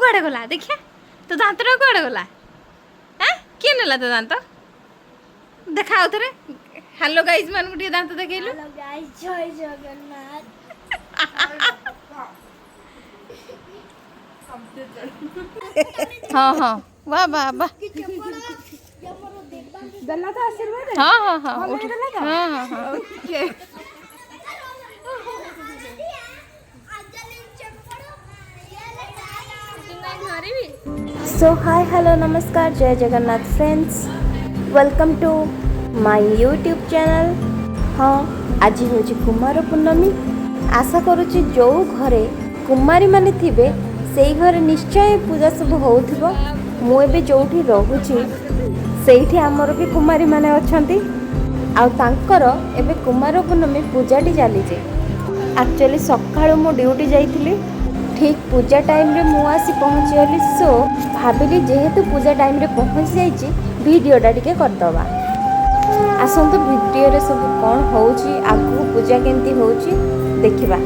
कुआड़े गला देखिया तो दांतटा कुआड़े गला किए नेला तो दांत देखा आउ थरे हेलो गाइस मान को दांत देखैलु हेलो गाइस जय जगन्नाथ हाँ हाँ वाह वाह वाह गला तो आशीर्वाद हाँ हाँ हाँ हाँ हाँ हाँ ओके सो हाय हेलो नमस्कार जय Jagannath friends welcome to my YouTube channel. हाँ आज हूँ कुमार पूर्णमी। आशा करुच्ची जो घरे कुमारी माने थिबे सेई घरे निश्चय पूजा सब होउथिबो। मु एबे जोठी रहूची सेठी हमर भी कुमारी माने अछंती आ तांकर एबे कुमार पूर्णमी पूजाटी चलीजे। एक्चुअली सकाळु मु ड्यूटी जाइथिली ठीक पूजा टाइम रे मु आसी पहुँचीगली। सो भाविली जेहेतु पूजा टाइम रे पहुँच जाइए वीडियोटा टिके करदवा। आसतु वीडियो रे सब कौन होउची आगु पूजा केमती होउची देखिबा।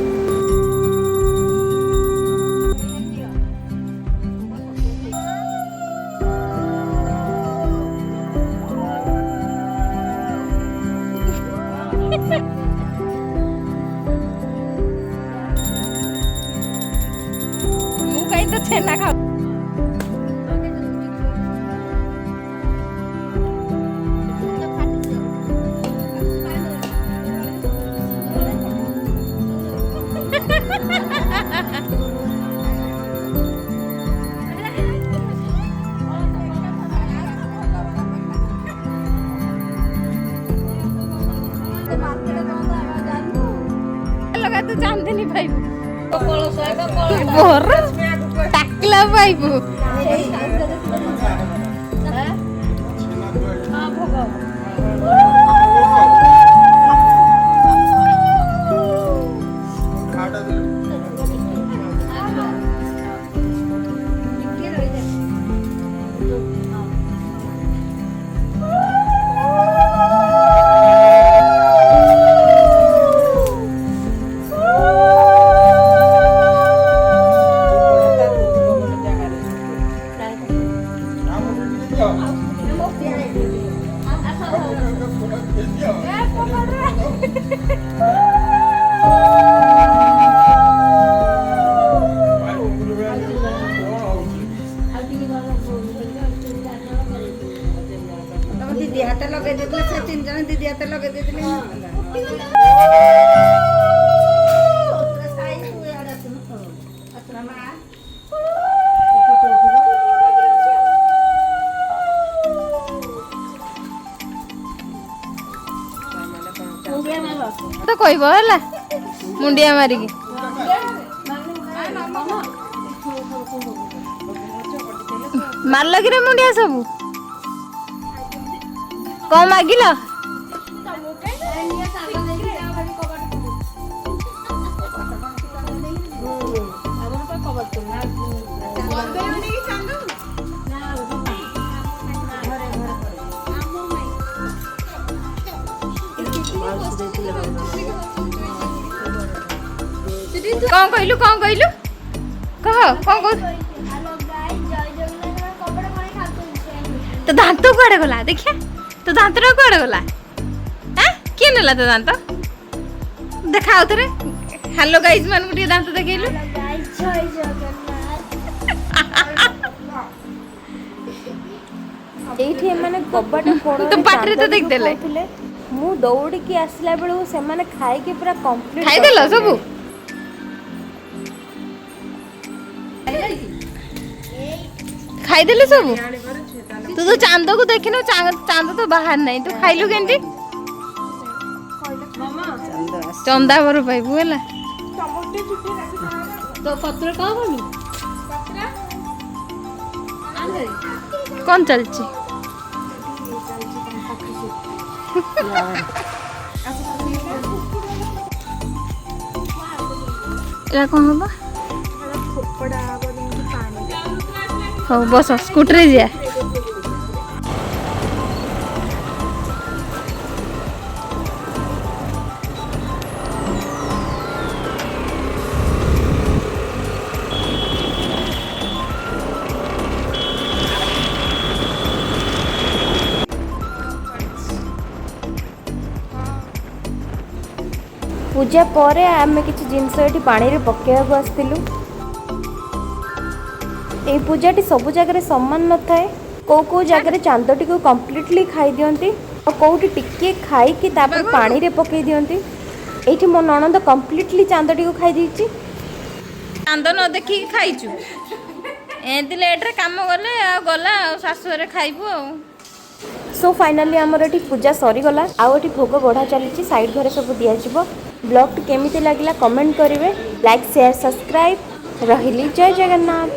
मु कहीं तो छेना खाऊ लगा तू चांदनी पाइबू बोर टाकला पाइबू दीदी हाथ लगे देते से 3 जन दीदी हाथ लगे देते तो कहब है मुंडिया मारिकी मारल कि मुंडिया सब कौन मागिल कौन कहलु कह कौन तो दांत कुआड़े गला देखिया तो दांतटा कुआड़े गला किए नेला तो दांत देखा आउ थरे हेलो गाइस मान को दांत देखैलु हेलो गाइस जय जगन्नाथ एठी माने कबट कोड़ तो पाटरे तो देख देले मु दौड़ी की आसला बेलू से माने खाई के पूरा कंप्लीट खाई देलो सब खाई देले सब तू तो चांद को देखिन चांद तो बाहर नहीं तू खाइलु केंती चंदा बर पाइबू है तो पत्र कहाँ बनी कौन चलची एरा कौन होगा हाँ बस स्कूटर जा पूजा पर आम किसी जिनस ये पानी पकेवाक आसलु। ये पूजाटी सब जगह सामान न थाए, कौ जगह चांदटी को कम्प्लीटली खाई दियंती और कौटी टिके खाई पानी रे पकई दियंती। एठी मो ननद कम्प्लीटली चांदटी को खाई दीची। चांद न देखिकी खाइचु एमती लेट्रे काम गले गला शाशुरे खाइबू आ। सो फाइनाली आमर ये पूजा सरीगला। आउ ये भोग बढ़ा चली साइड घरे सब दिज्व। ब्लॉग केमी लगे कमेंट करेंगे। Like share subscribe. रही जय जगन्नाथ।